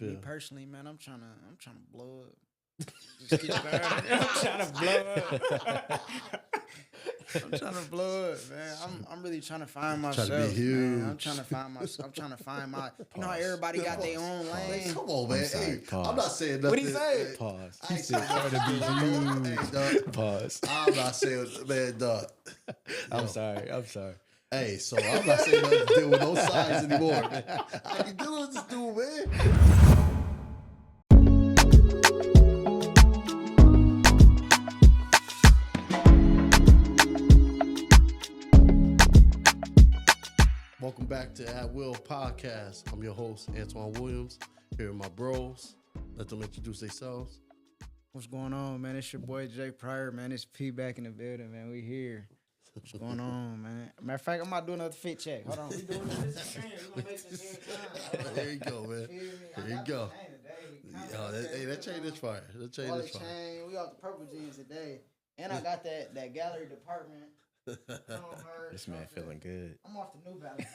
Me personally, man, I'm trying to blow up. Just get started. I'm trying to blow up. I'm trying to blow up, man. I'm really trying to find myself, Trying to be man. I'm huge. trying to find myself. I'm trying to find my. You know how everybody got their own Hey, lane. come on, man. sorry, Hey, pause. I'm not saying nothing. What'd he say? Pause. I ain't saying trying to be huge. Hey, dog. Pause. I'm not saying, man, dog. I'm sorry. Hey, so I'm not saying nothing to deal with no signs anymore, man. I can deal with this dude, man. Welcome back to AtWill Podcast. I'm your host, Antoine Williams, here with my bros. Let them introduce themselves. What's going on, man? It's your boy Jay Pryor, man. It's P back in the building, man. We here. What's going on, man? Matter of fact, I'm about to do another fit check. Hold on, we doing this. We're gonna make this every time. There you go, man. There you go. Yo, that chain is fire. That chain is fire. Chain. We off the purple jeans today. And I got that gallery department. This man feeling good. I'm off the New Balance.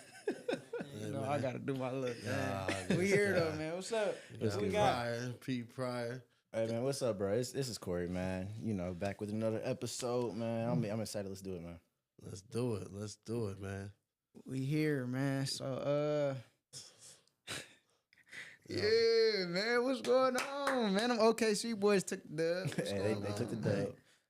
You know, man. I gotta do my look, man. Yeah, We here though, man. What's up? What's What we good, got? Pryor, Pete Pryor. Hey man, what's up, bro? This is Corey, man. You know, back with another episode, man. I'm excited. Let's do it, man. Let's do it. Let's do it, man. We here, man. So, yeah, man. What's going on, man? Them OKC boys took the dub. Hey, they took the dub.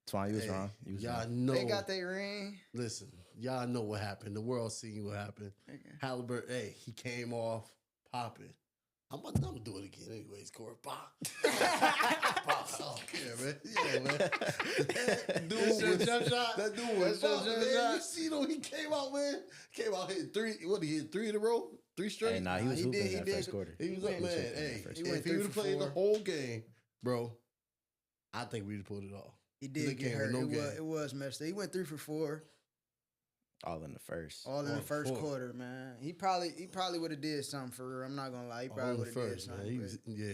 Twan, you was wrong. You was Y'all wrong. know. They got their ring. Listen, y'all know what happened. The world seen what happened. Okay. Halliburton, hey, he came off popping. I'm gonna do it again, anyways. Corey, pop, pop. I don't care, man. Yeah, man. That dude That's your was jump shot? That dude was That's your popping, jump man. shot? You see, though, he came out, man. Came out hitting three. What he hit 3 in a row, 3 straight. Hey, nah, he was he hooping did- in that he first did. quarter. He was He up, went- man. he was Hey, first. He if went he 3 would have for played the 4. whole game, bro, I think we'd have pulled it off. He They did get came hurt. with no game. It was messed up. He went 3 for 4, All in the first. all in Oh, the first 4. quarter, man. He probably would have did something for real. I'm not gonna lie. He All probably in the would have did first, man. something. He but- was, yeah.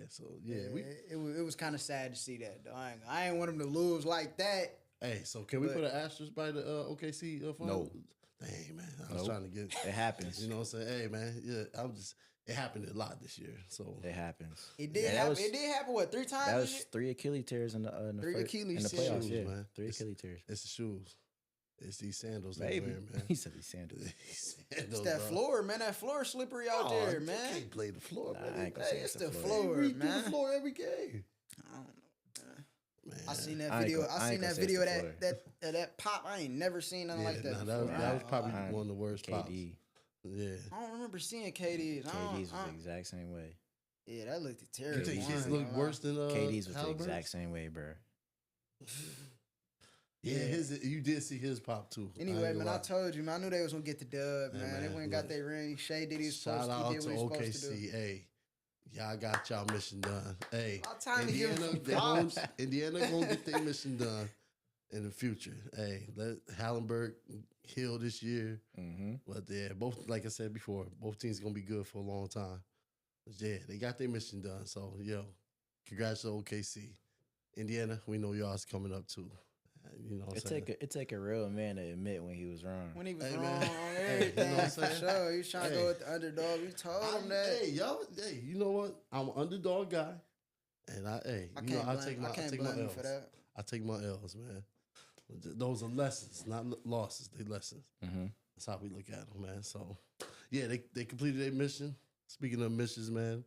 So yeah, it was kind of sad to see that though. I ain't want him to lose like that. Hey, so can we But- put an asterisk by the OKC phone? No. Dang, man. I was Nope. trying to get, It happens. you know what I'm saying? Hey, man. Yeah, it happened a lot this year. So, It happens. It did Yeah, that happen. was- it did happen. What 3 times? That this was year? 3 Achilles tears in the 3 first, Achilles in the tears. playoffs. Shoes, Yeah, man. 3 It's- Achilles tears. it's the shoes. It's these sandals they Maybe. wear, man. He said these sandals. These It's sandals, that bro. floor, man. That floor slippery out Oh, there, you man. can't play the floor, Nah, man. I ain't gonna Hey, say It's it's the the floor, floor. They redo man. the floor every game. I don't know. Man. I seen that I ain't video. gonna- I I ain't seen gonna that say it's video the of floor. that pop. I ain't never seen nothing like that. Nah, before. that was probably Behind one of the worst pops. KD. Yeah. I don't remember seeing KD's. KD's was the exact same way. Yeah, that looked You terrible. think KD's his is look worse than KD's was the Halliburton's? exact same way, bro. Yeah, you did see his pop too. Anyway, ain't man, gonna I told you, man. I knew they was gonna get the dub, Yeah, man. They man, went and got look. their ring. Shay did his Shout supposed to. out He to did what he was supposed to do. OKC. Hey, y'all got y'all mission done. Hey, About time to give Indiana, them they some gon- props. Indiana gonna get their mission done in the future. Hey, let Hallenberg heal this year. Mm-hmm. But yeah, both, like I said before, both teams gonna be good for a long time. But yeah, they got their mission done. So congrats to OKC. Indiana, we know y'all's coming up too. You know what I'm saying? It take a real man to admit when he was wrong. When he was Hey, wrong man. on Hey, everything, you know what I'm for saying? sure. He was trying to Hey. go with the underdog. We told him that. Hey, y'all. Hey, you know what? I'm an underdog guy, and I I can't take blame my you L's. for that. I take my L's, man. Those are lessons, not losses. They lessons. Mm-hmm. That's how we look at them, man. So, yeah, they completed their mission. Speaking of missions, man,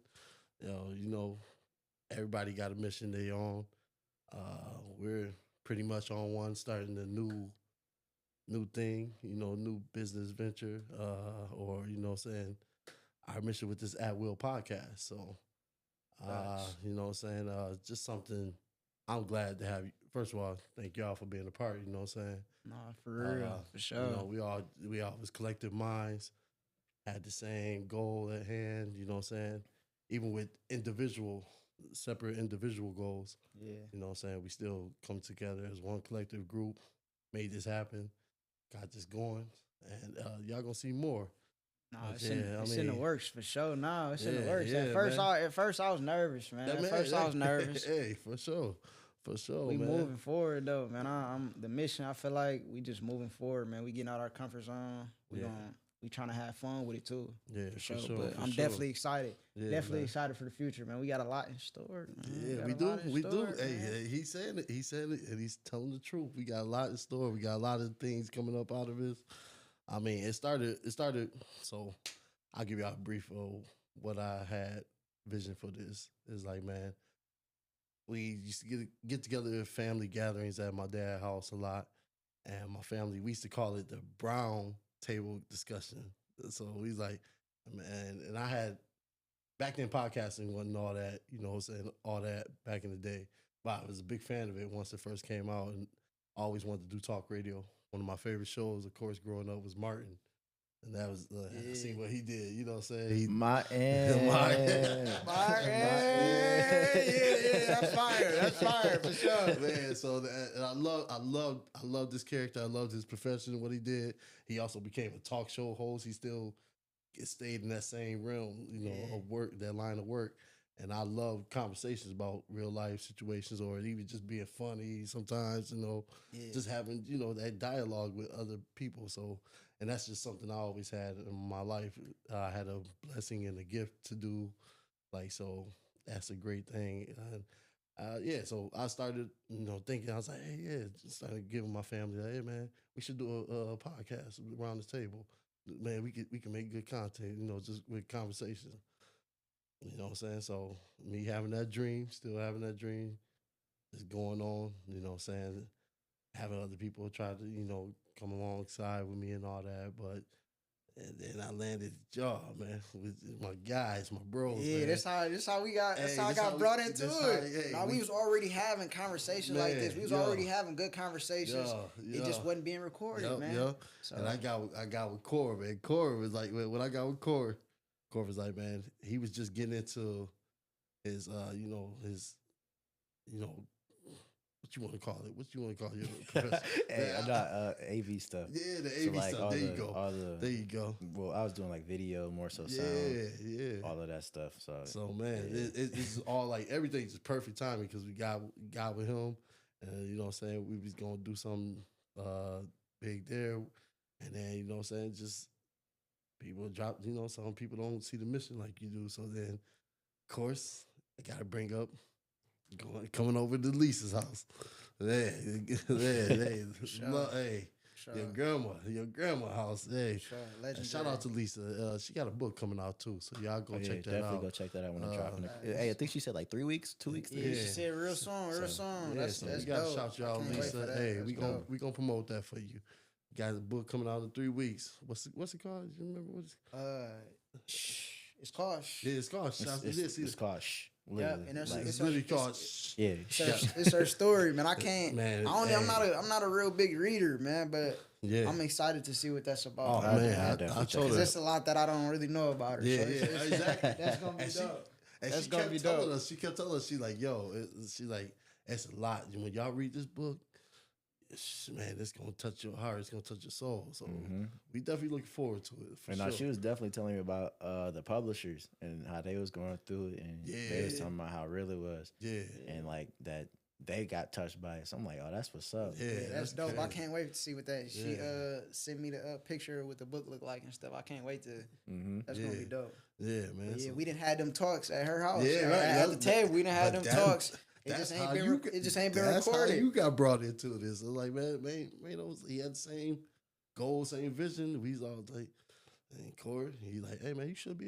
you know, everybody got a mission they on. We're pretty much on one, starting a new thing, new business venture, or saying our mission with this AtWill podcast. So, Facts. you know what I'm saying, just something. I'm glad to have you. First of all, thank y'all for being a part. You know what I'm saying. Nah, for real, for sure. We all was collective minds, had the same goal at hand. You know what I'm saying. Even with separate individual goals. Yeah. You know what I'm saying? We still come together as one collective group, made this happen, got this going, and y'all gonna see more. No, But it's, yeah, it's in the mean- works for sure. No, it's in the Yeah, works. yeah, At first, man. I was nervous, man. That At man- first, I was nervous. Hey, for sure, We man. moving forward though, man. I'm the mission. I feel like we just moving forward, man. We getting out our comfort zone. We Yeah. gonna we trying to have fun with it too. Yeah, For sure. for sure. But for I'm sure. definitely excited. Yeah, Definitely man. excited for the future, man. We got a lot in store. Man. Yeah, got we a do. lot in We do. store, Hey, man. he's saying it. He's saying it, and he's telling the truth. We got a lot in store. We got a lot of things coming up out of this. I mean, it started. So, I'll give y'all a brief of what I had vision for this. It's like, man, we used to get together at family gatherings at my dad's house a lot, and my family we used to call it the brown table discussion. So he's like, man, and I had back then podcasting wasn't all that, you know what I'm saying, all that back in the day. But I was a big fan of it once it first came out and always wanted to do talk radio. One of my favorite shows, of course, growing up was Martin. And that was, I seen what he did, you know what I'm saying? My end. Yeah, that's fire for sure. Man, so and I love this character. I loved his profession, what he did. He also became a talk show host. He still stayed in that same realm, you know, of work, that line of work. And I love conversations about real life situations or even just being funny sometimes, you know, just having, you know, that dialogue with other people. So, and that's just something I always had in my life. I had a blessing and a gift to do. Like, so that's a great thing. And, so I started, you know, thinking, I was like, hey, just started giving my family, like, hey, man, we should do a podcast around the table. Man, we can make good content, you know, just with conversation. You know what I'm saying? So me having that dream, still having that dream, is going on, you know what I'm saying? Having other people try to, you know, come alongside with me and all that. But and then I landed the job, man, with my guys, my bros. Yeah, man. that's how we got. That's Hey, how I this got how brought we- into this it. how- hey, we was already having conversations like this. We was Man, already having good conversations. Yeah, It just wasn't being recorded, man. Yeah. So, And I got with Corey, man. Corey was like, when I got with Corey was like, man, he was just getting into his, what you want to call it? What you want to call your profession? Hey, I got AV stuff. Yeah, the So, AV like, stuff. There you go. There you go. Well, I was doing like video, more so sound, Yeah. all of that stuff. So Man, it's all like everything's just perfect timing because we got with him, and you know what I'm saying, we was gonna do something big there, and then you know what I'm saying, just people drop, you know, some people don't see the mission like you do, so then of course I gotta bring up coming over to Lisa's house. Hey, your grandma house. Hey, shout out to Lisa. She got a book coming out too, so y'all go check that out. Definitely go check that out when it drops. Hey, I think she said like 3 weeks, 2 weeks. Yeah, she said real soon. Yeah, That's we gotta dope. shout you out, I can't wait Lisa. for that. Hey, That's we gonna promote that for you. Got a book coming out in 3 weeks. What's it called? You remember what it's called. Yeah, it's called. It's called Shh. Yeah, Literally. and Like, It's literally called. yeah. It's her story, man. I can't. Man, I'm not a real big reader, man, but Yeah. I'm excited to see what that's about. Oh man, I told her. There's a lot that I don't really know about her. Yeah, so exactly. That's gonna be And dope. And That's she gonna kept be telling dope. us. She kept telling us. She's like, "Yo, she's like, it's a lot. When y'all read this book, man, it's gonna touch your heart. It's gonna touch your soul. So we definitely looking forward to it. For And sure. she was definitely telling me about the publishers and how they was going through it, and they was talking about how real it was, and like that they got touched by it. So I'm like, oh, that's what's up. Yeah, That's dope. crazy. I can't wait to see what that. She Yeah. sent me the picture with the book look like and stuff. I can't wait to. That's gonna Yeah. be dope. Yeah, man. But yeah, so- we didn't have them talks at her house. Yeah, right. At the table, we didn't have But them that- talks. It that's just how ain't been. you It just ain't been That's how recorded. you got brought into this. It's like, man, he had the same goal, same vision. We was all like, and Corey, he like, hey man, you should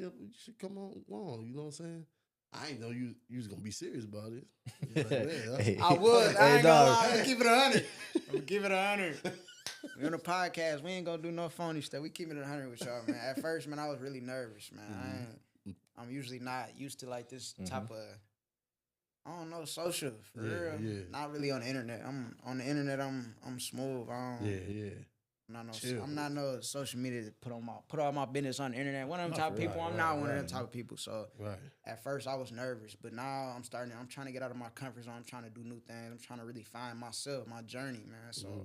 come on along. You know what I'm saying? I ain't know you was gonna be serious about it. He's like, man, that's- Hey. I would. I Hey, ain't gonna dog. lie. I'm gonna keep it 100. I'm gonna give it 100. We on a podcast. We ain't gonna do no phony stuff. We keep it 100 with y'all, man. At first, man, I was really nervous, man. I'm usually not used to like this type of, I don't know, social for real. Yeah. Not really on the internet. I'm on the internet. I'm smooth. yeah. Chill. I'm not no social media to put all my business on the internet. One of them type of people. I'm right, not one of right. them type of people. So Right. at first I was nervous, but now I'm trying to get out of my comfort zone. I'm trying to do new things. I'm trying to really find myself, my journey, man. So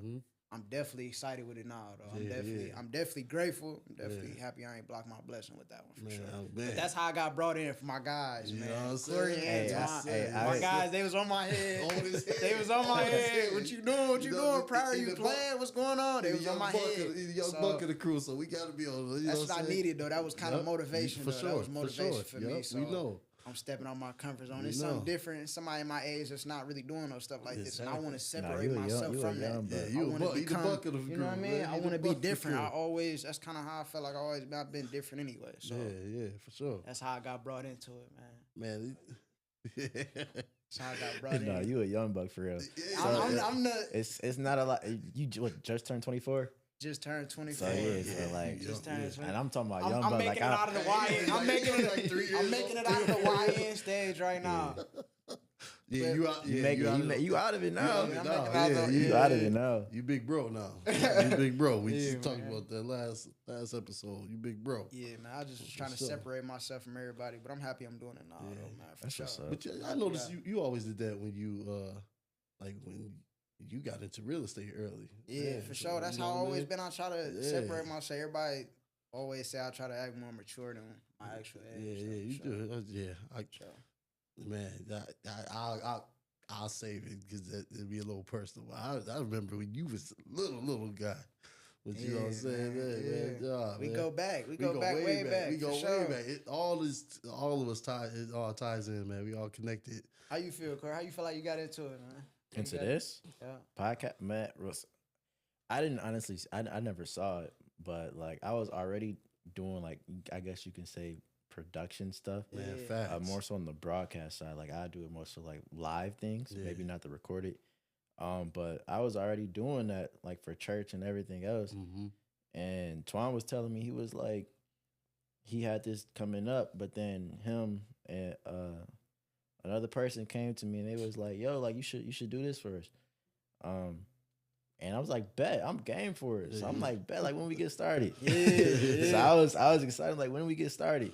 I'm definitely excited with it now, though. Yeah, I'm definitely grateful. I'm definitely happy I ain't blocked my blessing with that one for Man, sure. man. But that's how I got brought in for my guys, You know man. what I'm Corey and saying? Antoine. My I- guys, they was on my head. On his head. They was on my On his head. head. What you doing? What you You know, doing? Prior, he you the playing? What's going on? They He was the on my young buck head. of the- he the young So, buck of the crew, so we gotta be on. that's what I needed, though. That was kind of motivation, For though. sure, That was motivation for me. Yep, So we know. I'm stepping on my comfort zone. We It's know. something different. Somebody my age that's not really doing no stuff like this, and I Exactly. want to Nah, separate you a young- myself you a from that. young buck. Yeah, I you a wanna buck. You the become- buck of the You know what I crew, mean? man. I You want the to be buck of the different. crew. That's kind of how I felt like I've been different anyway. So Yeah, for sure, that's how I got brought into it, man. man. That's how I got brought No, in. you a young buck for real. I'm the It's not a lot. You just turned 24. just turned 24. So yeah, so like, Just turned 24. and I'm talking about young I'm buck. making Like it out of the YN. I'm making like it. 3 years I'm making it old. out of the YN stage right now. Yeah, you out. you Yeah, make you out. it. You out of it now. Yeah, I'm Nah, making it out yeah, of you You out of it now. You big bro now. You big bro. We Yeah, just talked man. about that last episode. You big bro. Yeah, man. I just was trying to sure. separate myself from everybody, but I'm happy I'm doing it now, though, man. For That's sure. what's up. But I noticed you always did that when you like when you got into real estate early. Yeah, for so, sure. That's you how know I what I always mean? been. I try to Yeah. separate myself. Everybody always say I try to act more mature than my actual age. Yeah, so you for sure. do. Yeah, Sure. man, I'll save it because it'd be a little personal. I remember when you was a little guy. But you know what I'm Yeah, saying? man, Yeah, yeah, We man. go back. We go back way back. We go for way sure. back. All of us tie. It all ties in, man. We all connected. How you feel, Corey? How you feel like you got into it, man? Into You got- this Yeah. podcast, man. I didn't honestly. I never saw it, but like I was already doing like I guess you can say production stuff. Man, Yeah. facts. More so on the broadcast side. Like I do it more so like live things, Yeah. maybe not the recorded. But I was already doing that like for church and everything else. Mm-hmm. And Twan was telling me he was like he had this coming up, but then him and another person came to me and they was like, "Yo, like you should do this for us." And I was like, "Bet, I'm game for it." So I'm like, "Bet, like when we get started." Yeah. So I was excited, like when we get started.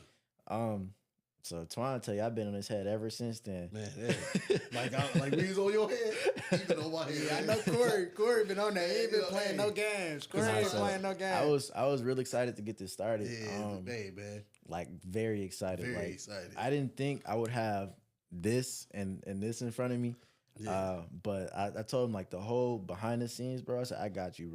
So Twan tell you, I've been on his head ever since then. Man, yeah. like we was on your head, even on my head. Yeah, I know Corey been on there. He ain't been playing no games. Corey ain't So playing no games. I was really excited to get this started. Yeah, man. Like very excited. Very like, excited. I didn't think I would have this and this in front of me. Yeah. But I told him like the whole behind the scenes, bro. I said, I got you,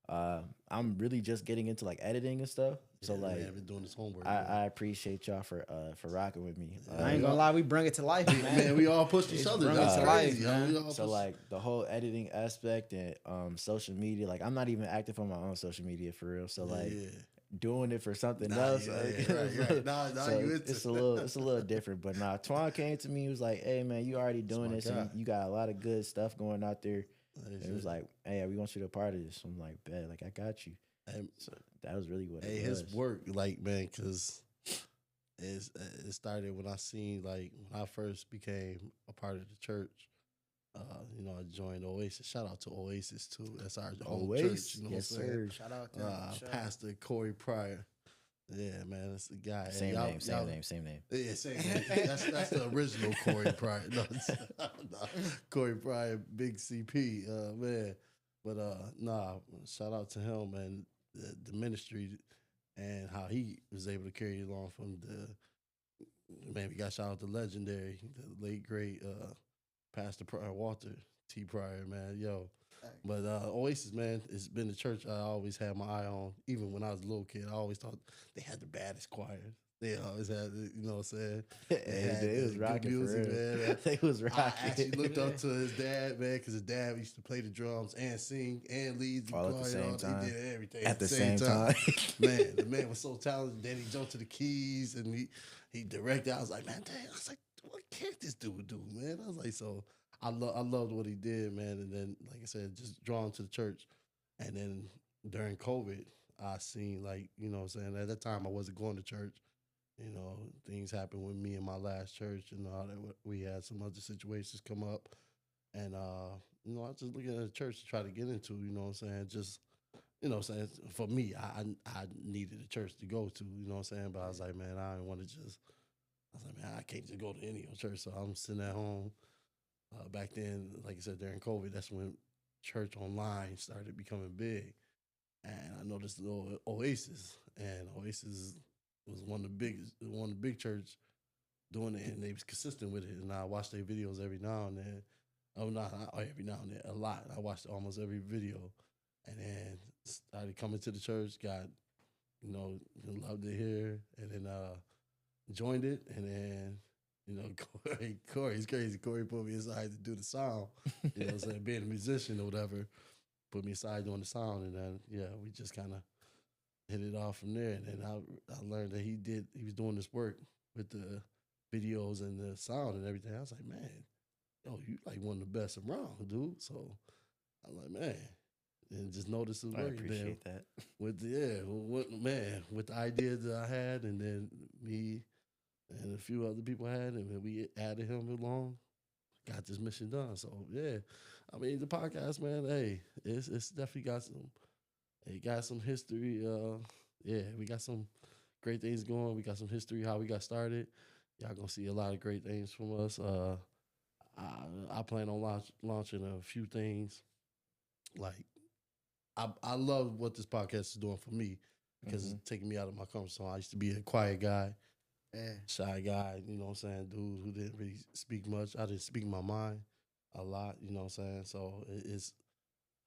bro. I'm really just getting into like editing and stuff. So Yeah, like man, I've been doing this homework. I appreciate y'all for rocking with me. I ain't gonna lie, we bring it to life, man. man, we all pushed each It's other. bring That's it to crazy. life, man. We all So pushed- like the whole editing aspect and social media, like I'm not even active on my own social media for real. So like yeah. doing it for something Nah, else, yeah, like, right. Nah, so you into it's a little different. But nah, Twan came to me, he was like, "Hey man, you already doing my this, guy. and you got a lot of good stuff going out there." Hey, And it was like, "Hey, we want you to be a part of this." I'm like, "Bet, like I got you." hey, So that was really what hey, it was. his work, like man, because it started when I seen like when I first became a part of the church. You know, I joined Oasis. Shout out to Oasis too. That's our home Oasis, church. You know yes what I'm saying? sir. Shout out to him. Shout out. Pastor Corey Pryor. Yeah, man, that's the guy. And Same y'all- name, same y'all- name, same name. Yeah, same name. That's the original Corey Pryor. No, no, Corey Pryor, Big CP, man. But nah, shout out to him and the ministry and how he was able to carry it along from the man. We got shout out to legendary, the late great Pastor Pryor, Walter T. Pryor, man, yo. But Oasis, man, it's been the church I always had my eye on. Even when I was a little kid, I always thought they had the baddest choir. They always had, you know what I'm saying? It was good rocking music, for real. man. They was rocking. I actually looked up to his dad, man, because his dad used to play the drums and sing and lead the All at the choir. same time. He did everything At the same time. Man, the man was so talented. Then he jumped to the keys and he directed. I was like, man, dang. I was like, what can't this dude do, man? I was like, so I loved what he did, man. And then, like I said, just drawn to the church. And then during COVID, I seen like, you know what I'm saying? At that time, I wasn't going to church. You know, things happened with me in my last church, and we had some other situations come up. And, you know, I was just looking at the church to try to get into, you know what I'm saying? Just, you know what I'm saying? For me, I needed a church to go to, you know what I'm saying? But I was like, man, I didn't want to just, I was like, man, I can't just go to any old church. So I'm sitting at home. Back then, like I said, during COVID, that's when church online started becoming big, and I noticed the little Oasis, and Oasis was one of the big church doing it, and they was consistent with it. And I watched their videos every now and then. Oh, not every now and then, a lot. I watched almost every video, and then started coming to the church. Got loved it here, and then joined it, and then Corey's crazy. Corey put me aside to do the sound. You know what I'm saying? Being a musician or whatever, put me aside doing the sound, and then we just kind of hit it off from there. And then I learned that he was doing this work with the videos and the sound and everything. I was like, man, yo, you like one of the best around, dude. So I'm like, man, and just noticed the work. I appreciate that. With with the idea that I had, and then me and a few other people had, and then we added him along, got this mission done. So yeah, I mean the podcast, man. Hey, it's definitely got some history. We got some great things going. We got some history how we got started. Y'all gonna see a lot of great things from us. I plan on launching a few things. Like I love what this podcast is doing for me because it's taking me out of my comfort zone. I used to be a quiet guy, shy guy, you know what I'm saying, dude who didn't really speak much. I didn't speak my mind a lot, you know what I'm saying? So it's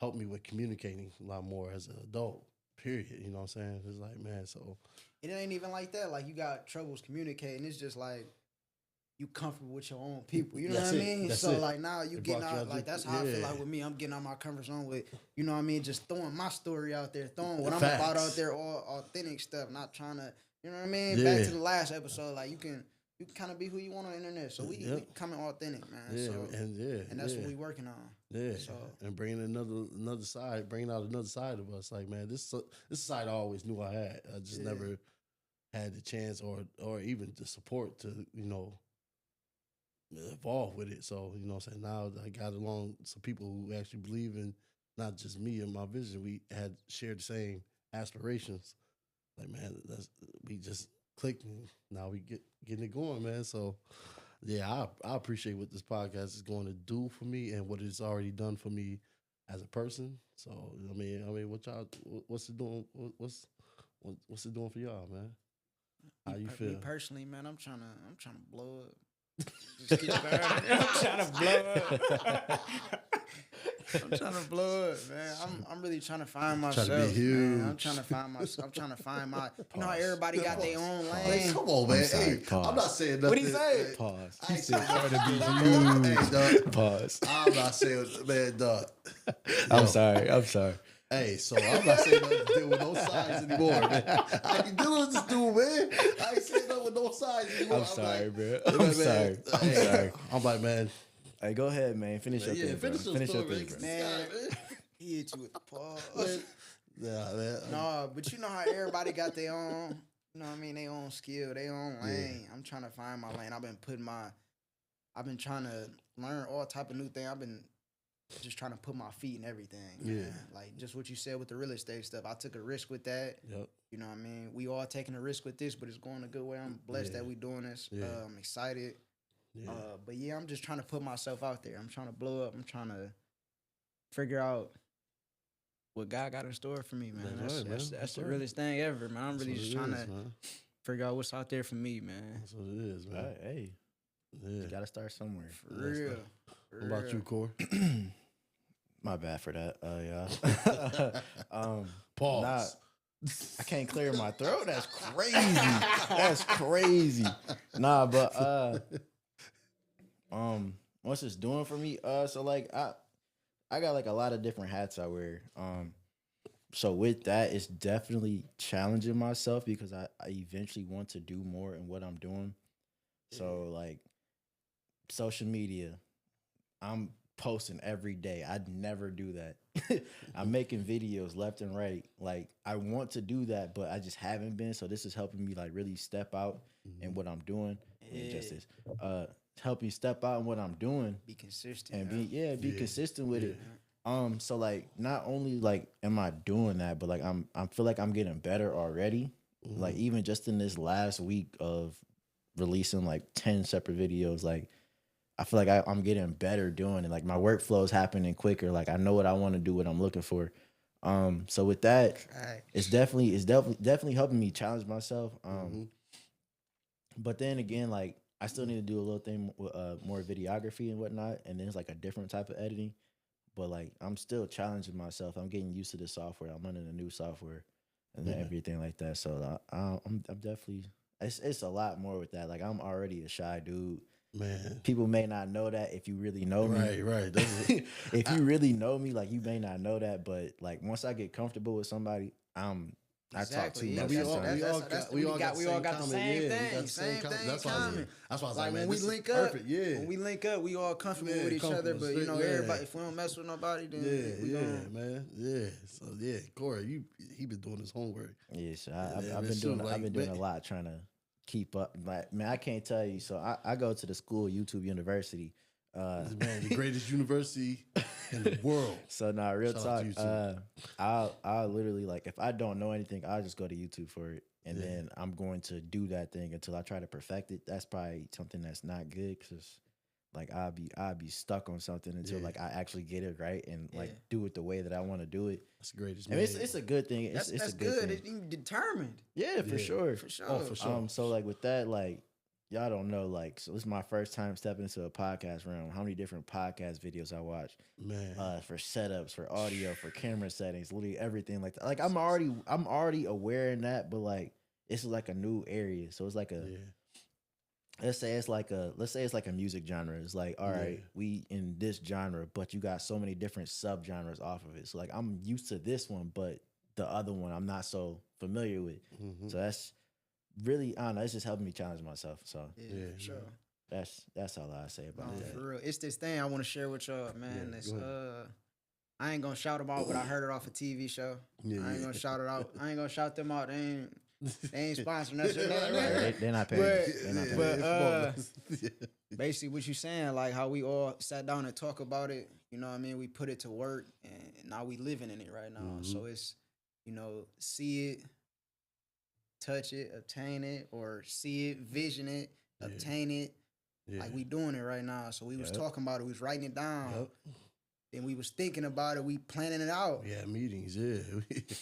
helped me with communicating a lot more as an adult, period, you know what I'm saying? It's like, man, so. It ain't even like that. Like, you got troubles communicating. It's just like, you comfortable with your own people. You know what I mean? So, like, now you getting out, like, that's how I feel like with me. I'm getting out my comfort zone with, you know what I mean? Just throwing my story out there, throwing what I'm about out there, all authentic stuff, not trying to, you know what I mean? Back to the last episode, like, you can kind of be who you want on the internet. So we coming authentic, man. Yeah, so, and that's what we working on. Yeah, so. And bringing another side, bringing out another side of us. Like, man, this side I always knew I had. I just never had the chance or even the support to, involved with it. So, you know what I'm saying? Now I got along some people who actually believe in not just me and my vision. We had shared the same aspirations. Like, man, we just clicked and now we getting it going, man. So yeah, I appreciate what this podcast is going to do for me and what it's already done for me as a person. So I mean what's it doing what's it doing for y'all, man? How you feel? Me personally, man, I'm trying to blow up. Just get started. I'm trying to blow up. I'm trying to blow up, man. I'm really trying to find myself. Trying to be huge. Man. I'm trying to find myself. I'm trying to find my. You know how everybody got their own lane. Hey, come on, man. Sorry, I'm not saying nothing. What he say? Pause. He said trying to be huge. Hey, dog. Pause. I'm not saying, man, dog. I'm sorry. Hey, so I'm not saying nothing to deal with no sides anymore, man. I ain't dealing with this dude, man. I ain't saying nothing with no sides anymore. I'm sorry, like, bro. I'm sorry. I'm sorry. I'm like, man. Hey, go ahead, man. Finish your thing, bro. Finish your thing, bro. Man, he hit you with the pause. Yeah, man. No, but you know how everybody got their own, you know what I mean, their own skill, their own lane. Yeah. I'm trying to find my lane. I've been trying to learn all type of new things. I've been just trying to put my feet in everything. Man. Yeah. Like just what you said with the real estate stuff. I took a risk with that. Yep. You know what I mean? We all taking a risk with this, but it's going a good way. I'm blessed that we doing this. Yeah. I'm excited. Yeah. But yeah, I'm just trying to put myself out there. I'm trying to blow up. I'm trying to figure out what God got in store for me, man. That's the realest thing ever, man. I'm really just trying to figure out what's out there for me, man. That's what it is, man. Right, hey. Yeah. You gotta start somewhere. For real. What about you, Corey? My bad for that, y'all. Pause. Nah, I can't clear my throat. That's crazy. That's crazy. Nah, but what's this doing for me? So like I got like a lot of different hats I wear. So with that, it's definitely challenging myself because I eventually want to do more in what I'm doing. So like social media, I'm posting every day. I'd never do that. I'm making videos left and right. Like I want to do that, but I just haven't been. So this is helping me like really step out in what I'm doing. And just this, help me step out in what I'm doing. Be consistent. And be consistent with it. So like not only like am I doing that, but like I feel like I'm getting better already. Like even just in this last week of releasing like 10 separate videos, like I feel like I'm getting better doing it. Like my workflow is happening quicker. Like I know what I want to do, what I'm looking for. So with that, it's definitely helping me challenge myself. But then again, like I still need to do a little thing with more videography and whatnot, and then it's like a different type of editing. But like I'm still challenging myself. I'm getting used to the software. I'm running a new software and then everything like that. So I'm definitely it's a lot more with that. Like I'm already a shy dude. Man. People may not know that if you really know me. Right. If you really know me, like you may not know that, but like once I get comfortable with somebody, I talk too Yeah, much. we sometimes. all got the same comment. thing. Same thing. That's why I was like, when man, we this is link up, perfect. Yeah. when we link up, we all comfortable with each other. But you know, everybody, if we don't mess with nobody, then we gonna... man. Yeah. So yeah, Corey, he been doing his homework. Yeah, so I've been doing a lot trying to keep up. Like, man, I can't tell you. So I go to the school, YouTube University. Man, the greatest university in the world. So now, real Shout out talk. to I'll literally, like, if I don't know anything, I'll just go to YouTube for it, and then I'm going to do that thing until I try to perfect it. That's probably something that's not good because, like, I'll be stuck on something until like I actually get it right and like do it the way that I want to do it. That's the greatest. I mean, it's a good thing. It's That's a good good. thing. It's determined. Yeah, for sure. For sure. Oh, for sure. So like with that, like y'all don't know, like, so this is my first time stepping into a podcast realm. How many different podcast videos I watch, Man. For setups, for audio, for camera settings, literally everything like that. Like I'm already aware in that, but like it's like a new area. So it's like let's say it's like a music genre. It's like, all right, we in this genre, but you got so many different subgenres off of it. So like I'm used to this one, but the other one I'm not so familiar with. So that's really, I don't know, it's just helping me challenge myself. So For sure. That's all I say about that. For real. It's this thing I want to share with y'all, man. It's I ain't gonna shout them out, but I heard it off a TV show. I ain't gonna shout it out. I ain't gonna shout them out. They ain't sponsoring us. They're not paying. They're not paying. But basically what you saying, like how we all sat down and talk about it, you know what I mean? We put it to work and now we living in it right now. So it's, you know, see it, touch it, obtain it, or see it, vision it, obtain it. Like we doing it right now. So we was talking about it, we was writing it down. Then we was thinking about it, we planning it out. Yeah, meetings,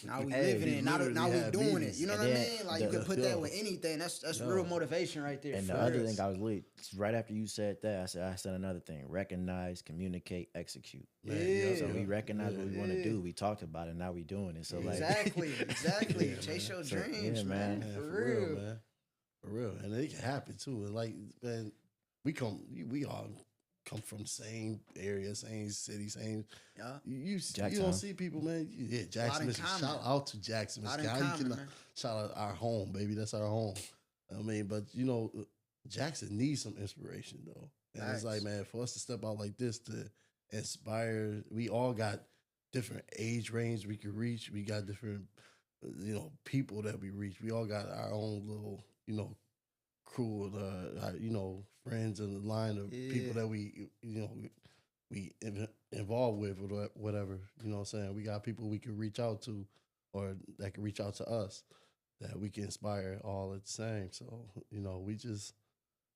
Now we living it. Now we doing it. You know what I mean? Like you could put that with anything. That's real motivation right there. And the other thing I was really, right after you said that, I said another thing: recognize, communicate, execute. So we recognize what we want to do. We talked about it. Now we doing it. So like exactly. Chase your dreams, man. For real, man. For real, and it can happen too. And like, man, we all come from the same area, same city, same. You don't see people, man. Jackson, Michigan. Shout out to Jackson, Michigan. Shout out our home, baby. That's our home. I mean, but you know, Jackson needs some inspiration though. And it's like, man, for us to step out like this to inspire, we all got different age range we can reach. We got different, people that we reach. We all got our own little, crew, friends in the line of people that we involved with or whatever. You know what I'm saying? We got people we can reach out to or that can reach out to us that we can inspire all at the same. So, we just,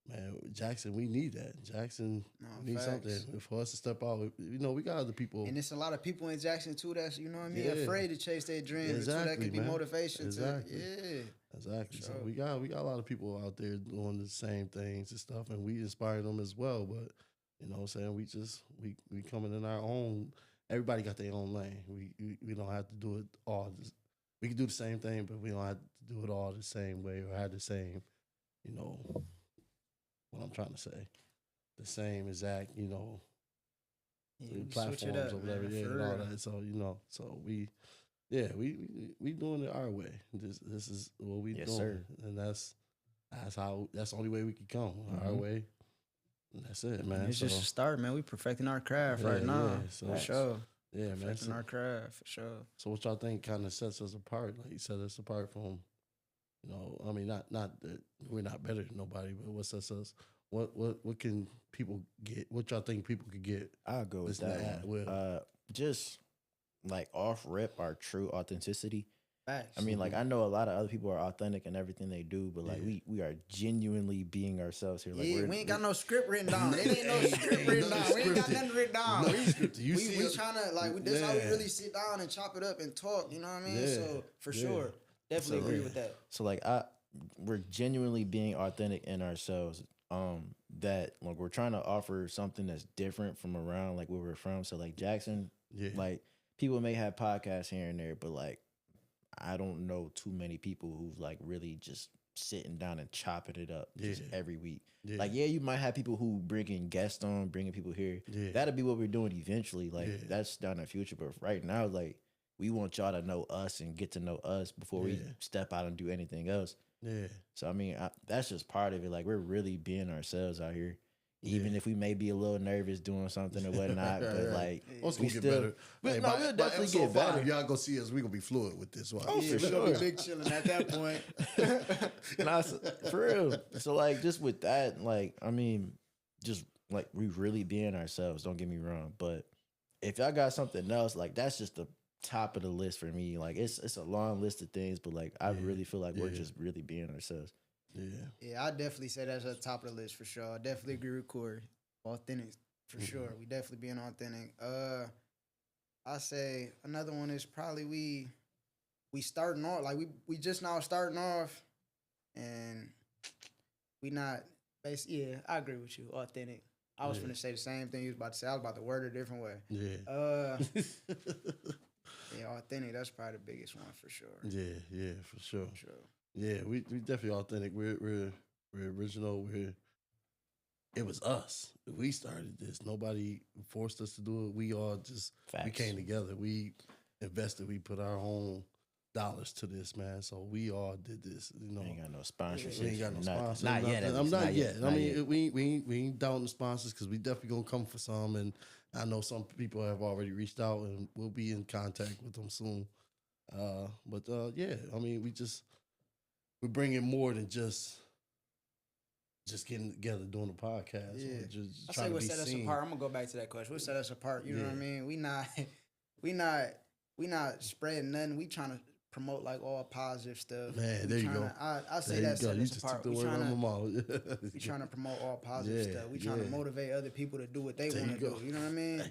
man, Jackson, we need that. Jackson needs something. For us to step out, we got other people. And it's a lot of people in Jackson too that's, afraid to chase their dreams. Exactly, that could be motivation. Exactly. Sure. So we got a lot of people out there doing the same things and stuff, and we inspire them as well. But you know what I'm saying? We coming in our own. Everybody got their own lane. We don't have to do it all. We can do the same thing, but we don't have to do it all the same way or have the same, what I'm trying to say, the same exact, platforms or whatever, and all that. So so we doing it our way. This is what we doing, sir. And that's the only way we can come our way. And that's it, man. It's just a start, man. We perfecting our craft right now. Yeah, so, for sure. Yeah, man. Perfecting our craft for sure. So what y'all think kind of sets us apart? Like you set us apart from, I mean, not that we're not better than nobody, but what sets us? What can people get? What y'all think people could get? I'll go with that. Just like off rip, our true authenticity. Facts. I mean, like I know a lot of other people are authentic in everything they do, but like we are genuinely being ourselves here. Like yeah, we ain't got no script written down. It ain't no script written down. We ain't got nothing written down. Nothing scripted. You we see trying to like this how we really sit down and chop it up and talk. You know what I mean? Yeah. So for sure, definitely agree with that. So like we're genuinely being authentic in ourselves. That like we're trying to offer something that's different from around like where we're from. So like Jackson, like people may have podcasts here and there, but like I don't know too many people who've like really just sitting down and chopping it up just every week. Yeah. Like, you might have people who bringing guests on, bringing people here. Yeah. That'll be what we're doing eventually. Like, that's down in the future. But right now, like, we want y'all to know us and get to know us before we step out and do anything else. Yeah. So, I mean, that's just part of it. Like, we're really being ourselves out here. Even if we may be a little nervous doing something or whatnot, but like we still better. We'll definitely get better. If y'all go see us, we gonna be fluid with this one. Oh, for sure. Big chilling at that point. Nah, for real. So like, just with that, like, I mean, just like we really being ourselves. Don't get me wrong, but if y'all got something else, like that's just the top of the list for me. Like it's a long list of things, but like I really feel like we're just really being ourselves. Yeah, I definitely say that's at the top of the list for sure. I definitely agree with Corey. Authentic for sure. We definitely being authentic. I say another one is probably we starting off like we just now starting off, and we not basically. Yeah, I agree with you. Authentic. I was gonna say the same thing you was about to say. I was about to word it a different way. Yeah, authentic. That's probably the biggest one for sure. Yeah, for sure. Yeah, we definitely authentic. We're original. It was us. We started this. Nobody forced us to do it. We all just we came together. We invested. We put our own dollars to this, man. So we all did this. You know, ain't got no sponsors. We ain't got no sponsors. Not yet. I'm not yet. I mean, we ain't doubting the sponsors because we definitely gonna come for some. And I know some people have already reached out, and we'll be in contact with them soon. But yeah, I mean, we're bringing more than just getting together doing the podcast. Yeah. Just I trying say to what be set us seen. apart. I'm gonna go back to that question. What set us apart? You know what I mean? We not spreading nothing. We trying to promote like all positive stuff. Man, there you go. I say that set us apart. We trying to promote all positive stuff. We trying to motivate other people to do what they want to do. You know what I mean?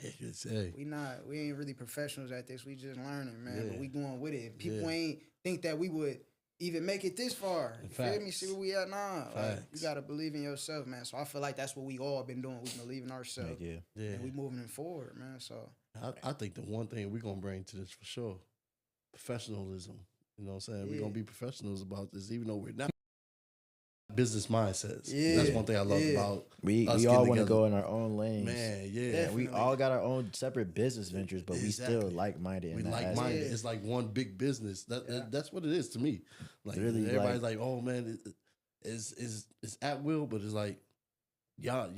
We ain't really professionals at this. We just learning, man. But we going with it. If people ain't think that we would even make it this far. You feel me? See where we at now. Like, you gotta believe in yourself, man. So I feel like that's what we all been doing. We believe in ourselves. And we moving it forward, man. So I think the one thing we're gonna bring to this for sure, professionalism. You know what I'm saying? We're gonna be professionals about this, even though we're not. Business mindsets. That's one thing I love about we all want to go in our own lanes. Man, we all got our own separate business ventures, but we still like-minded. We like-minded. It's like one big business. That's what it is to me. Like really, everybody's like, oh man, it's AtWill, but it's like y'all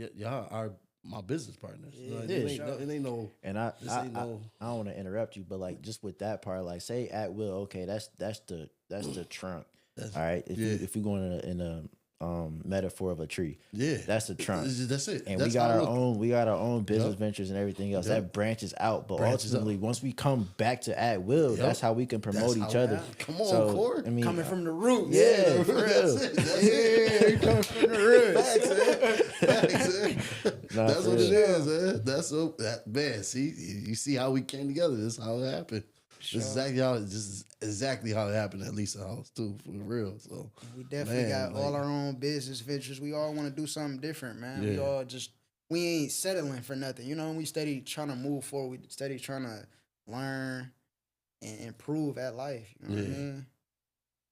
are my business partners. It ain't no. And I don't want to interrupt you, but like just with that part, like say AtWill, okay, that's the trunk. All right, if we go in a metaphor of a tree, that's the trunk. That's it. And we got our own business ventures and everything else that branches out. But ultimately, once we come back to AtWill, that's how we can promote each other. Come on, Corey. I mean, coming from the root. Yeah, for real. Coming from the root. That's what it is, man. That's man. See, you see how we came together. This is how it happened. Sure. This is exactly how it happened at Lisa's house too, for real. So we definitely got all our own business ventures. We all want to do something different, man. We ain't settling for nothing. You know, we steady trying to move forward. We steady trying to learn and improve at life. You know what I mean?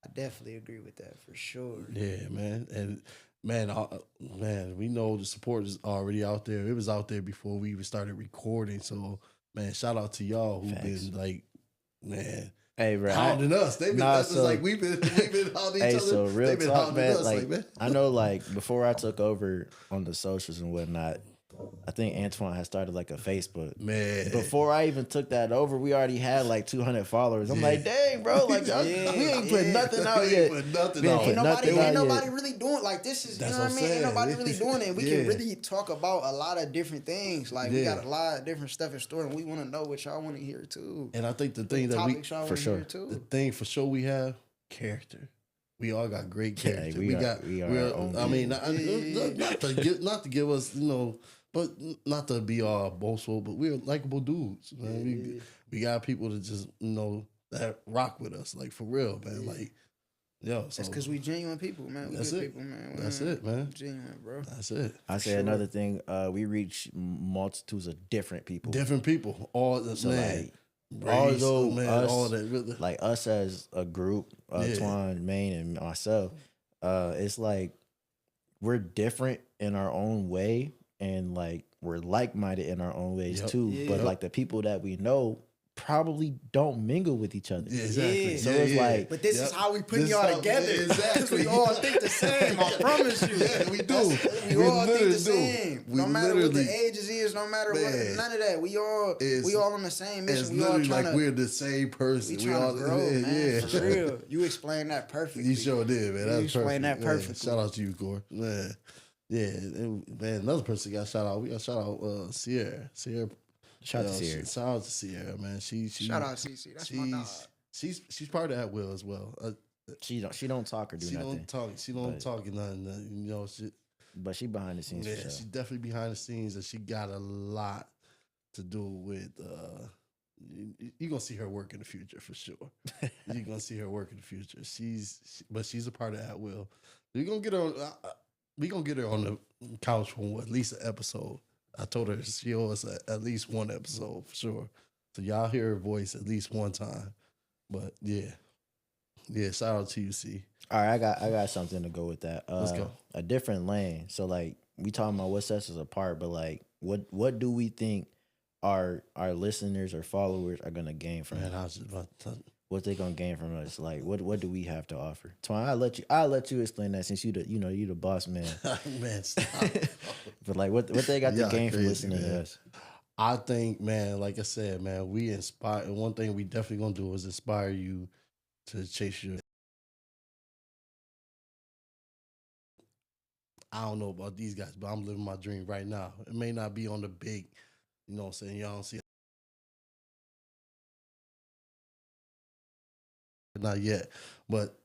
I definitely agree with that for sure. Yeah, man. And man, we know the support is already out there. It was out there before we even started recording. So man, shout out to y'all who've been like, man, hey, bro, hounding us. They've been like we've been hounding each other. So real talk, man. Us, like, man. I know, like before I took over on the socials and whatnot, I think Antoine had started like a Facebook. Man. Before I even took that over, we already had like 200 followers. I'm like, dang, bro, like we ain't put nothing out yet. Put nothing We ain't out. put nothing out Ain't nobody yet. really doing like this is That's you know what I what I'm mean? Ain't saying. nobody really doing it. We Yeah. can really talk about a lot of different things. Like we Yeah. got a lot of different stuff in store, and we want to know what y'all want to hear too. And I think the thing that Topics y'all for wanna sure. hear too. the thing for sure we have character. We all got great Yeah, character. we are our own I mean, people. not to give us, but not to be all boastful, but we're likable dudes. Man. We got people that just that rock with us, like for real, man. Like, yo, so That's because we genuine people, man. We That's good it. people, man. That's it, man. Genuine, bro. That's it. I say another thing. We reach multitudes of different people. Different people, all the So man. like, although man, us, all that really, like us as a group, Twan, Maine, and myself, it's like we're different in our own way, and like we're like minded in our own ways too. Yeah. But like the people that we know probably don't mingle with each other. yeah, exactly. Yeah. So it's like, But this is how we putting This y'all how- together. yeah, exactly. We all think the same. I promise you. Yeah, we do. We We all think literally the same. do. We No matter what the literally- ages is, no matter what, Man. none of that. We all on the same It's mission. We all literally trying like to we're the same person. we trying to grow, man. For real. You explained that perfectly. You sure did, man. That's explained that perfect. perfectly. Shout out to you, Core. Man. Yeah, and, man. Another person got shout out. We got shout out Sierra. shout out to Sierra. Shout out to Sierra, man. She Shout out CC. That's my dog. She's part of AtWill as well. She don't talk or do she nothing. don't talk. She don't talk or nothing. She, But she behind the scenes yeah, for sure. she's definitely behind the scenes, and she got a lot to do with. You're gonna see her work in the future for sure. You're gonna see her work in the future. But she's a part of AtWill. We're gonna get her on. We gonna get her on the couch for at least an episode. I told her she owes us at least one episode for sure. So y'all hear her voice at least one time. But yeah, shout out to you, C. All right, I got something to go with that. Let's go. A different lane. So like we talking about what sets us apart, but like what do we think our listeners or followers are gonna gain from Man, it? I was just about to. What they gonna gain from us? Like what do we have to offer? Twan, I'll let you explain that since you the boss man. Man, stop. But like what they got to Y'all gain from crazy, listening man. to us? I think, man, like I said, man, we inspire. And one thing we definitely gonna do is inspire you to chase your. I don't know about these guys, but I'm living my dream right now. It may not be on the big, you know what I'm saying? Y'all don't see. Not yet, but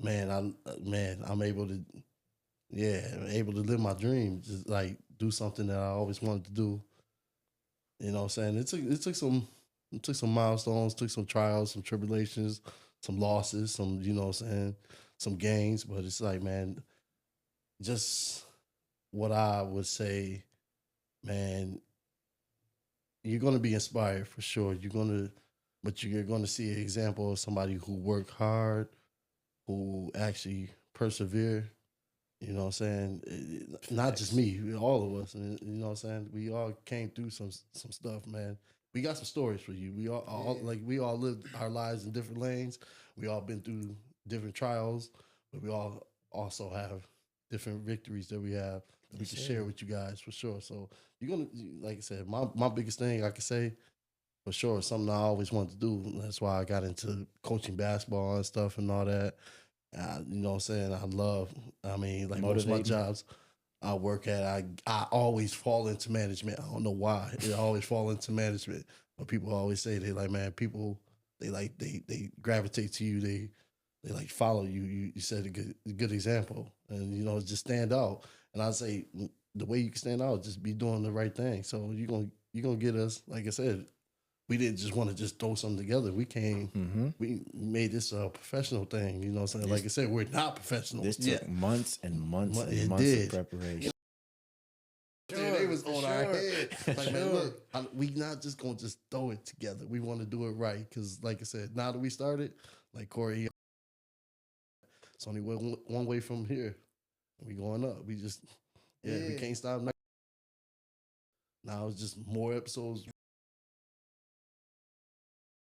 man, I'm able to, able to live my dream. Just like do something that I always wanted to do. You know what I'm saying? It took some milestones, took some trials, some tribulations, some losses, some, you know what I'm saying, some gains. But it's like, man, just what I would say, man, you're gonna be inspired for sure. But you're gonna see an example of somebody who worked hard, who actually persevere. You know what I'm saying? Not just me, all of us. And you know what I'm saying? We all came through some stuff, man. We got some stories for you. We all we all lived our lives in different lanes. We all been through different trials, but we all also have different victories that we have that we can share with you guys for sure. So you're gonna, like I said, my biggest thing I could say for sure, something I always wanted to do. That's why I got into coaching basketball and stuff and all that. You know what I'm saying? I mean, like most of my jobs I work at, I always fall into management. I don't know why. I always fall into management. But people always say, they like, man, people, they gravitate to you. They like follow you. You set a good example. And, you know, just stand out. And I say the way you can stand out is just be doing the right thing. So you're gonna get us, like I said, we didn't just want to just throw something together. We came, we made this a professional thing. You know what I'm saying? Like I said, we're not professional. This took months and months and It months did. of preparation. They was on our head. Like, man, look, we not just gonna just throw it together. We want to do it right. Cause like I said, now that we started, like Corey, it's only one way from here. We going up. We just, we can't stop. Now it's just more episodes.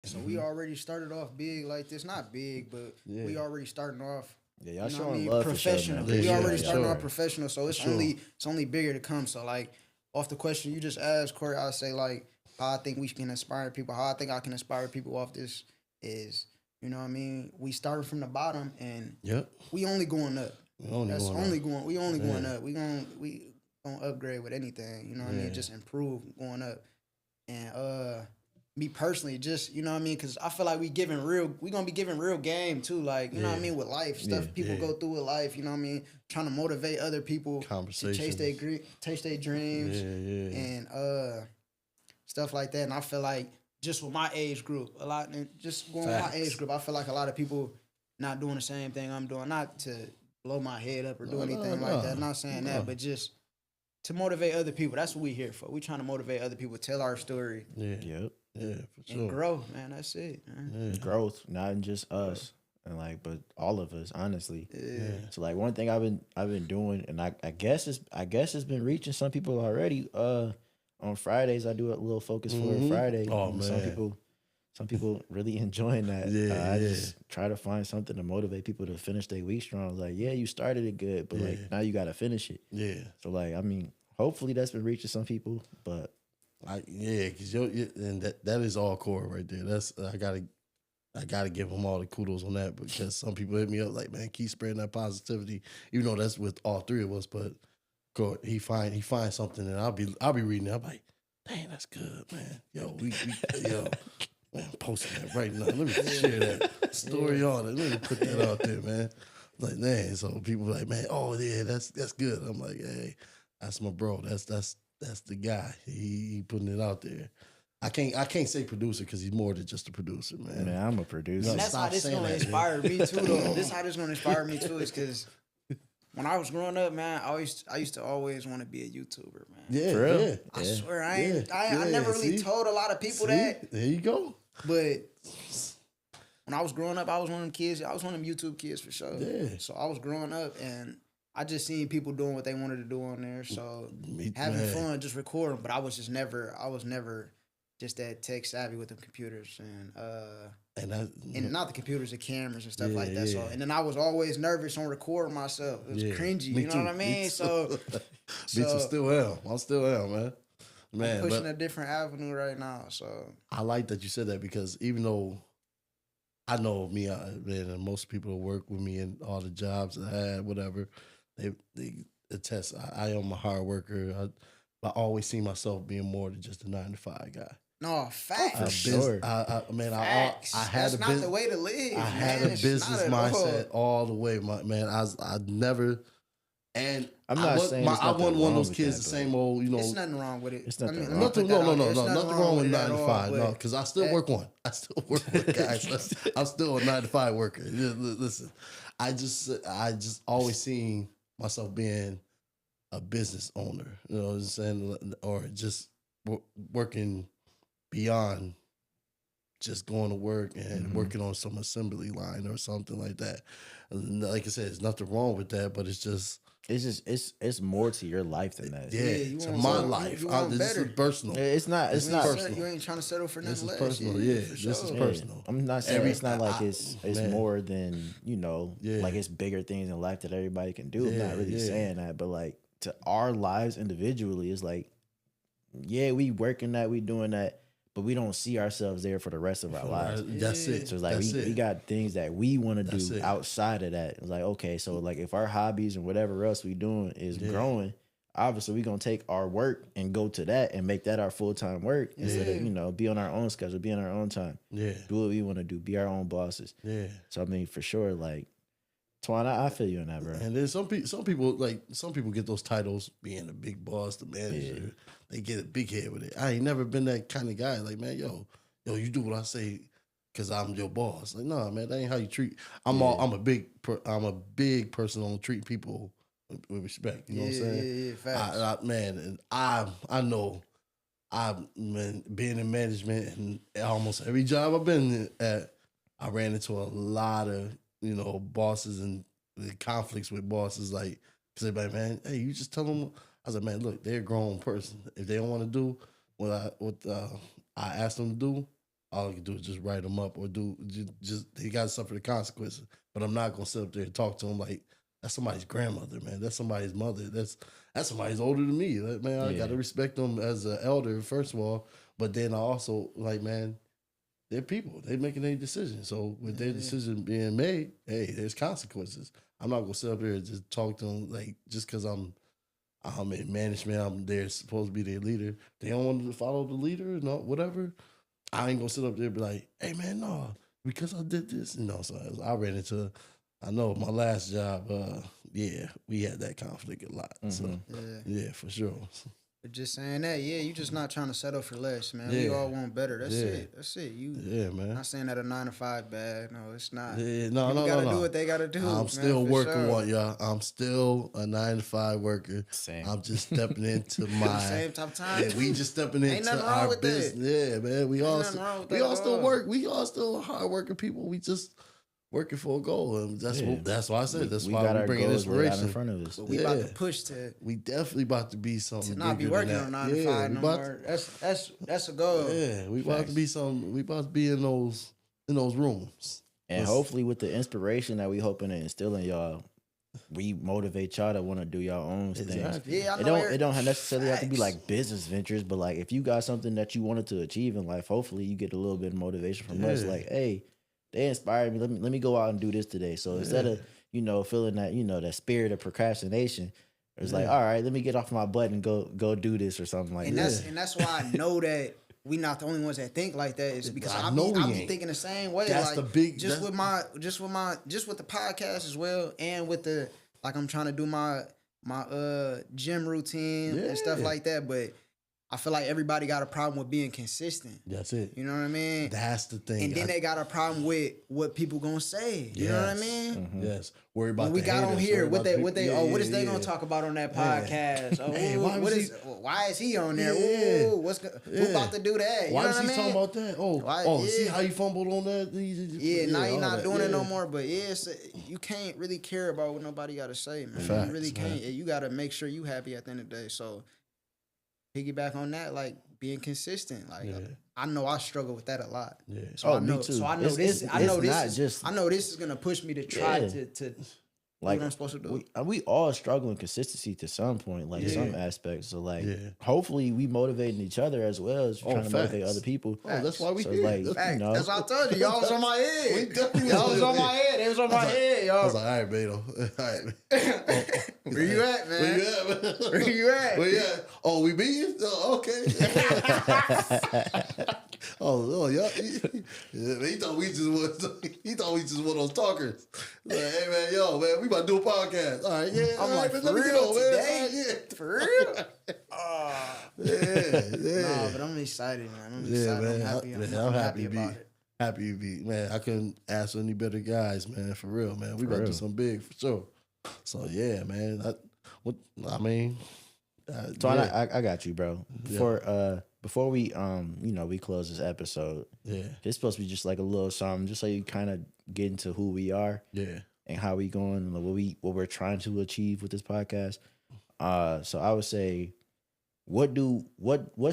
So we already started off big like this. Not big, but we already starting off. Yeah, y'all You know what I showing mean? love for sure, Professional. man. We Yeah, already yeah, starting sure. off professional, so it's Sure. only bigger to come. So like off the question you just asked, Corey, I say like how I think we can inspire people. How I think I can inspire people off this is, you know what I mean. We started from the bottom and Yep. we only going up. We only That's going only up. going. We only going up. We gonna upgrade with anything. You know what I mean. Just improve going up. And me personally, just you know what I mean, because I feel like we gonna be giving real game too. Like you know what I mean with life stuff people go through with life. You know what I mean, trying to motivate other people to chase their dreams and stuff like that. And I feel like just with my age group, a lot and just going with my age group, I feel like a lot of people not doing the same thing I'm doing. Not to blow my head up or do anything like that. Not saying that, but just to motivate other people. That's what we here for. We trying to motivate other people, tell our story. Yeah. Yep. Yeah, for sure. And grow, man. That's it. Man. Growth, not in just us, and like, but all of us, honestly. Yeah. So like, one thing I've been doing, and I guess it's been reaching some people already. On Fridays I do a little focus for a Friday. Oh, And man. some people really enjoying that. Yeah, I just try to find something to motivate people to finish their week strong. Like, yeah, you started it good, but like now you got to finish it. Yeah. So like, I mean, hopefully that's been reaching some people, but. Because and that is all core right there. That's I gotta give him all the kudos on that because some people hit me up like, man, keep spreading that positivity, even though that's with all three of us. But he finds something, and I'll be reading it. I'm like, dang, that's good, man. Yo, yo, man, I'm posting that right now. Let me share that story on it. Let me put that out there, man. Like, man, so people like, man, oh yeah, that's good. I'm like, hey, that's my bro. That's the guy. He putting it out there. I can't say producer because he's more than just a producer, man. Man, I'm a producer. And that's how this gonna inspire me too, though. This how this gonna inspire me too is because when I was growing up, man, I used to always want to be a YouTuber, man. Yeah, For real? yeah. I swear, I never really told a lot of people that. There you go. But when I was growing up, I was one of them kids. I was one of them YouTube kids for sure. Yeah. So I was growing up and I just seen people doing what they wanted to do on there. So having fun, just recording. But I was never just that tech savvy with the computers and not the computers, the cameras and stuff like that. Yeah. So and then I was always nervous on recording myself. It was cringy, Me you know too. what I mean? Me So, Me too. Still am. I still am, man. I'm pushing a different avenue right now. So I like that you said that because even though I know me, man, and most people who work with me and all the jobs I had, whatever, they attest. I am a hard worker. I always see myself being more than just a 9-to-5 guy. no, facts. For sure. I had That's not the way to live. I had a business mindset all the way, man. I never, and I'm not saying it's I wasn't nothing one of wrong those with kids, that, the same old, It's nothing wrong with it. It's nothing wrong. Nothing, no, nothing wrong with 9 to 5. No, because I still That- work one. I still work with guys. I'm still a 9 to 5 worker. Listen, I just always seen myself being a business owner. You know what I'm saying? Or just working beyond just going to work and working on some assembly line or something like that. And like I said, there's nothing wrong with that, but it's more to your life than that. you to want my something- life. you want This better. is personal. It's not personal. You ain't trying to settle for This nothing is less. personal. Yeah, Yeah, for this is sure. personal. I'm not saying it's not like it's man. more than, Yeah. like it's bigger things in life that everybody can do. I'm Yeah, not really yeah. saying that, but like to our lives individually, it's like, yeah, we working that, we doing that, but we don't see ourselves there for the rest of our lives. That's it. So it's like we got things that we want to That's do it. outside of that. It's like, okay, so like if our hobbies and whatever else we doing is growing, obviously we gonna take our work and go to that and make that our full-time work instead of, be on our own schedule, be on our own time. Yeah. Do what we want to do, be our own bosses. Yeah. So I mean, for sure, like Twan, I feel you on that, bro. And then some people get those titles, being a big boss, the manager. They get a big head with it. I ain't never been that kind of guy. Like, man, yo, you do what I say because I'm your boss. Like, no, man, that ain't how you treat. I'm a big person on treating people with respect. You know what I'm saying? Yeah, facts. And I know. Being in management and almost every job I've been at, I ran into a lot of bosses and the conflicts with bosses. Like, because everybody, man, hey, you just tell them. I was like, man, look, they're a grown person. If they don't want to do what I asked them to do, all I can do is just write them up or do just they got to suffer the consequences. But I'm not gonna sit up there and talk to them like That's somebody's grandmother, man. That's somebody's mother. That's somebody's older than me. Like, man, I gotta respect them as an elder, first of all. But then I also like, man, they're people. They're making their decisions. So with their decision being made, hey, there's consequences. I'm not gonna sit up here and just talk to them like just because I'm in management. I'm there supposed to be their leader. They don't want to follow the leader, no, whatever. I ain't gonna sit up there and be like, hey man, no, because I did this, So I ran into, I know my last job, we had that conflict a lot. So yeah, for sure. But just saying that, you just not trying to settle for less, man. We all want better. That's it. That's it. Man. Not saying that a 9 to 5 bad. No, it's not. Yeah, no. Gotta do what they gotta do. I'm still working one, y'all. I'm still a 9 to 5 worker. Same. I'm just stepping into my same type of time. Yeah, we just stepping into our business. Yeah, man. We all still work. We all still hard working people. We just working for a goal, and that's why I said that's why we're bringing inspiration in front of us. But we about to push to. We definitely about to be something. To not be working on 9 to 5 no more. That's a goal. Yeah, we about to be something. We about to be in those rooms, and hopefully with the inspiration that we hoping to instill in y'all, we motivate y'all to want to do y'all own things. Yeah, I know it don't necessarily have to be like business ventures, but like if you got something that you wanted to achieve in life, hopefully you get a little bit of motivation from us. Like, hey, they inspired me. Let me go out and do this today. So instead of feeling that that spirit of procrastination, it's like, all right, let me get off my butt and go do this or something like that. And that's why I know that we not the only ones that think like that. Is because I be thinking the same way. That's like, the big with the podcast as well, and with the I'm trying to do my gym routine and stuff like that, but. I feel like everybody got a problem with being consistent. That's it. You know what I mean? That's the thing. And then they got a problem with what people gonna say. You know what I mean? Mm-hmm. Yes. Worry about when we got haters, on here, what is they yeah. gonna talk about on that podcast? Oh, hey, why is he on there? Yeah. Ooh, who about to do that? You why know is what he I mean? talking about that? See how you fumbled on that? Now you're not doing it no more. But you can't really care about what nobody got to say, man. Facts, you really can't. You got to make sure you happy at the end of the day. So piggyback on that, being consistent. I know I struggle with that a lot. Yeah. So me too. So I know this is gonna push me to try to what I'm supposed to do. We all struggle in consistency to some point, some aspects. So hopefully we motivating each other as well as trying to motivate other people. That's why we so here. That's why I told you, y'all was on my head. We definitely y'all was on my head. They was on my head, y'all. I was like, all right, Beto. All right. Where you at, man? Where you at? Where you at? Oh, we beat you? Oh, okay. Yeah. He thought we just one of those talkers. Like, hey man, we about to do a podcast. All right, yeah. I'm like, for real today? Yeah. For real? Yeah. Nah, but I'm excited, man. I'm excited. Man. I'm happy about it. Happy to be, man. I couldn't ask for any better guys, man. For real, man. We about to do something big for sure. So yeah, man. I got you, bro. Before we we close this episode, it's supposed to be just like a little something, just so you kind of get into who we are, and how we going, and what we're trying to achieve with this podcast. So I would say, what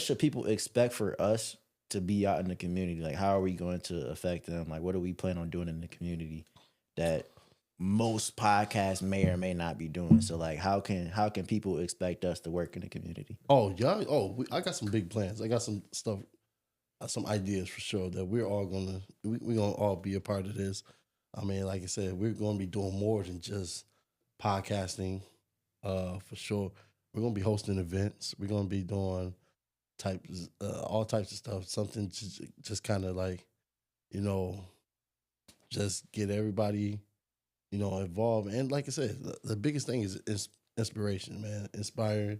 should people expect for us to be out in the community? Like, how are we going to affect them? Like, what do we plan on doing in the community that most podcasts may or may not be doing? So like, how can people expect us to work in the community? Oh yeah. I got some big plans. I got some stuff, some ideas for sure that we're gonna all be a part of this. I mean, like I said, we're gonna be doing more than just podcasting. For sure, we're gonna be hosting events. We're gonna be doing all types of stuff. Something just kind of just get everybody involved. And like I said, the biggest thing is inspiration, man, inspiring.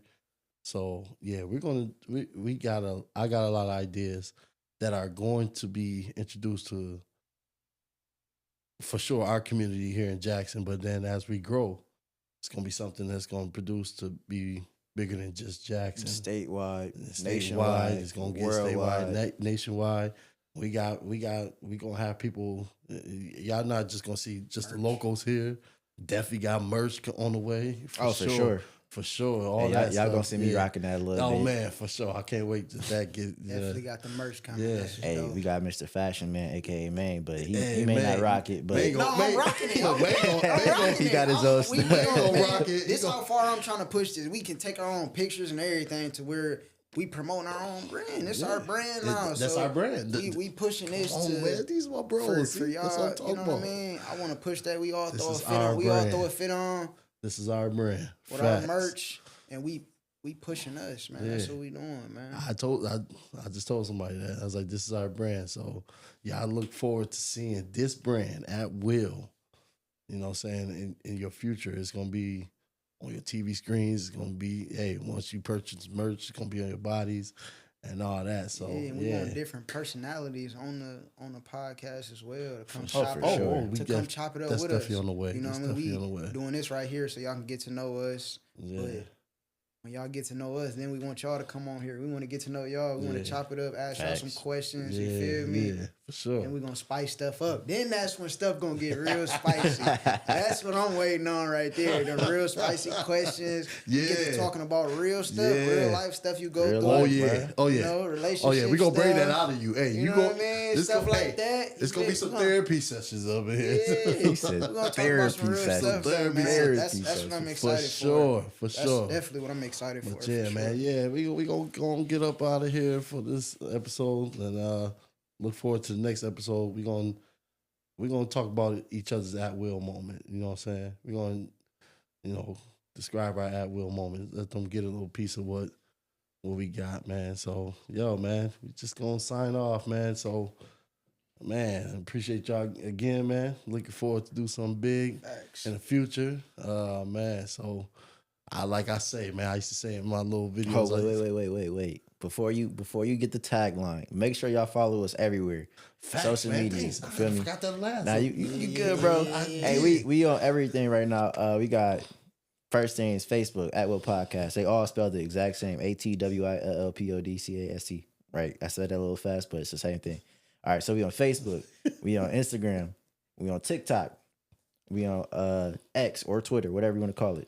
So yeah, I got a lot of ideas that are going to be introduced to, for sure, our community here in Jackson. But then as we grow, it's going to be something that's going to produce to be bigger than just Jackson. Statewide, nationwide. It's going to get worldwide. statewide, nationwide. We gonna have people. Y'all not just gonna see just the locals here. Definitely got merch on the way. For sure. For sure. All Hey, that y'all gonna stuff, see me rocking that a little Oh bit. man, for sure. I can't wait to that get. Definitely got the merch coming. Yeah. That's just Hey, dope. we got Mr. Fashion Man, aka Main, but he Hey, may man. not rock it. But Man No, I'm rocking it. Look, man I'm rocking he it. got his own We stuff. gonna rock it. This how far I'm trying to push this. We can take our own pictures and everything to where we promoting our own brand. It's our brand now. That's so our brand. We pushing this Oh to man, these are my for bros. See? y'all. That's what I'm You talking know about. what I mean? I want to push that. We all This throw a is fit on. our We all brand. throw a fit on This is our brand. with Facts. our merch, and we pushing us, man. That's Yeah. what we doing, man. I just told somebody that. I was like, this is our brand. So yeah, I look forward to seeing this brand AtWill. You know what I'm saying? In your future, it's gonna be on your TV screens. It's gonna be, hey, once you purchase merch, it's gonna be on your bodies and all that. So Yeah, and we want different personalities on the podcast as well to come For chop sure. it Oh, up, oh, we to come chop it up that's with us. definitely on the way. You know That's what I mean? definitely on the way. Doing this right here so y'all can get to know us. Yeah. But when y'all get to know us, then we want y'all to come on here. We want to get to know y'all. We want to chop it up, ask y'all some Facts. questions. Yeah, You feel me? yeah, for sure. And we're gonna spice stuff up. Then that's when stuff gonna get real spicy. That's what I'm waiting on right there. The real spicy questions. We get to Yeah. talking about real stuff, Yeah. real life stuff you go Real through. Oh life, yeah. bruh. Oh You yeah. know, Oh relationship yeah. We gonna bring that stuff. out of you. Hey, You know what I mean? this Stuff gonna- like hey, that. It's gonna be some therapy sessions over here. Yeah, He said we're gonna talk about therapy some real session. stuff, though, man. Therapy That's what I'm For excited sure. For That's sure. definitely what I'm excited for. But for yeah, sure. man, yeah, we gonna get up out of here for this episode and look forward to the next episode. We're gonna talk about each other's at will moment. You know what I'm saying? We're gonna, describe our at will moment. Let them get a little piece of what we got, man. So yo, man, we just gonna sign off, man. So man, appreciate y'all again, man. Looking forward to do something big Facts. in the future. Man, so like I say, man, I used to say in my little videos. Oh, wait. Before you get the tagline, make sure y'all follow us everywhere. Facts, Social man, media. thanks. You feel I me? forgot that last. Now you good, bro. Hey, we on everything right now. We got first things Facebook, AtWill Podcast. They all spelled the exact same. AtWillPodcast. Right. I said that a little fast, but it's the same thing. All right, so we on Facebook, we on Instagram, we on TikTok, we on X or Twitter, whatever you want to call it.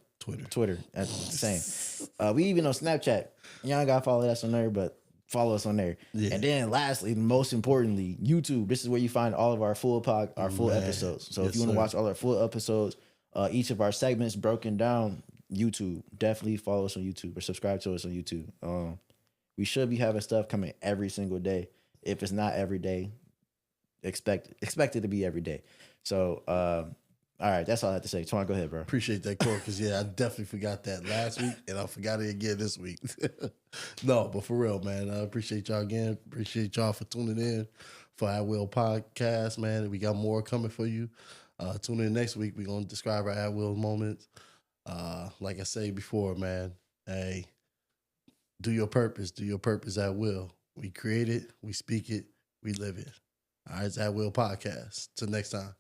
Twitter, that's the same. We even on Snapchat. Y'all gotta follow us on there, but follow us on there. Yeah. And then lastly, most importantly, YouTube. This is where you find all of our full episodes. So if you want to watch all our full episodes, each of our segments broken down, YouTube. Definitely follow us on YouTube or subscribe to us on YouTube. We should be having stuff coming every single day. If it's not every day, expect it to be every day. So all right, that's all I have to say. Twan, go ahead, bro. Appreciate that, Corey, because I definitely forgot that last week, and I forgot it again this week. No, but for real, man, I appreciate y'all again. Appreciate y'all for tuning in for AtWill Podcast, man. We got more coming for you. Tune in next week. We're gonna describe our AtWill moments. Like I say before, man. Hey, do your purpose. Do your purpose at will. We create it. We speak it. We live it. All right, it's AtWill Podcast. Till next time.